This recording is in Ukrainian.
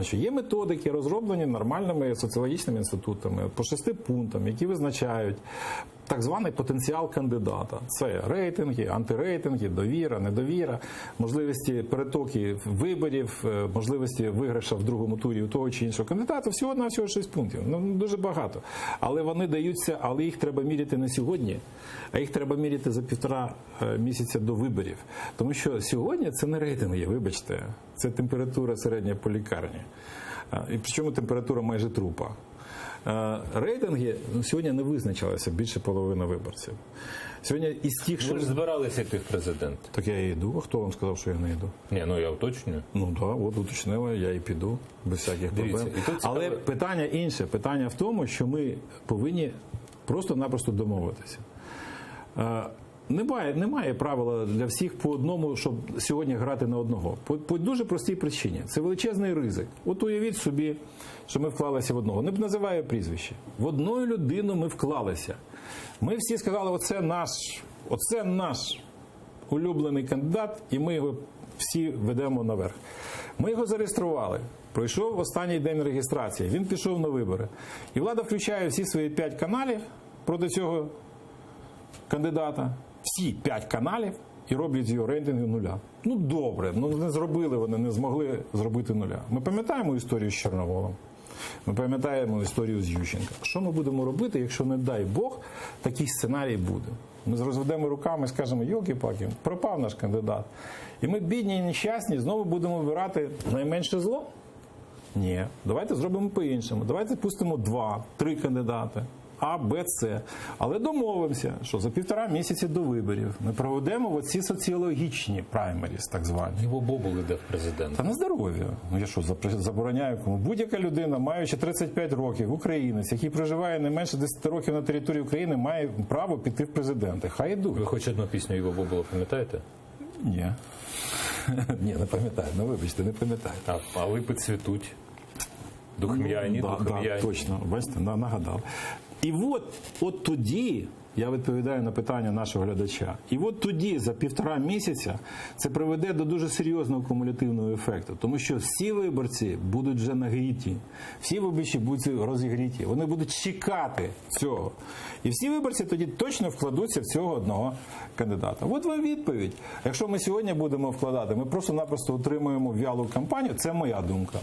Є методики, розроблені нормальними соціологічними інститутами по 6 пунктам, які визначають так званий потенціал кандидата. Це рейтинги, антирейтинги, довіра, недовіра, можливості перетоки виборів, можливості виграша в другому турі у того чи іншого кандидата. Всього 6 пунктів. Ну, дуже багато. Але вони даються, але їх треба міряти не сьогодні, а їх треба міряти за 1,5 місяця до виборів. Тому що сьогодні це не рейтинги, вибачте, це температура середня по лікарні. І причому температура майже трупа. Рейтинги сьогодні не визначилися більше половини виборців. Сьогодні із тих, що... Ви ж збиралися йти в президент. Так я і йду. А хто вам сказав, що я не йду? Ні, ну я уточнюю. Ну так, от уточнили, я і піду, без всяких проблем. Але питання інше. Питання в тому, що ми повинні просто-напросто домовитися. Немає правила для всіх по одному, щоб сьогодні грати на одного. По дуже простій причині. Це величезний ризик. От уявіть собі, що ми вклалися в одного. Не називаю прізвище. В одну людину ми вклалися. Ми всі сказали, оце наш улюблений кандидат, і ми його всі ведемо наверх. Ми його зареєстрували. Пройшов останній день реєстрації. Він пішов на вибори. І влада включає всі свої 5 каналів проти цього кандидата. Всі 5 каналів і роблять з його рейтингу нуля. Ну добре, не зробили вони, не змогли зробити нуля. Ми пам'ятаємо історію з Чорноволом, ми пам'ятаємо історію з Ющенка. Що ми будемо робити, якщо, не дай Бог, такий сценарій буде? Ми розведемо руками і скажемо, йолки-паки, пропав наш кандидат. І ми, бідні і нещасні, знову будемо вибирати найменше зло? Ні. Давайте зробимо по-іншому. Давайте пустимо 2-3 кандидати. А, Б, С. Але домовимося, що за 1,5 місяці до виборів ми проведемо оці соціологічні праймеріс, так звані. Його Бобул йде в президент. Та на здоров'я. Ну я що, забороняю кому? Будь-яка людина, маючи 35 років, українець, який проживає не менше 10 років на території України, має право піти в президенти. Хай йдуть. Ви хоч одну пісню Його Бобула пам'ятаєте? Ні. Ні, не пам'ятаю. Ну, вибачте, не пам'ятаю. А липи цвітуть. Духм'яні, духм'яні. Так, точно. Бачите, нагадав. І от тоді, я відповідаю на питання нашого глядача, і от тоді, за 1,5 місяця, це приведе до дуже серйозного кумулятивного ефекту. Тому що всі виборці будуть вже нагріті, всі виборці будуть розігріті, вони будуть чекати цього. І всі виборці тоді точно вкладуться в цього одного кандидата. От вам відповідь. Якщо ми сьогодні будемо вкладати, ми просто-напросто отримуємо вялу кампанію, це моя думка.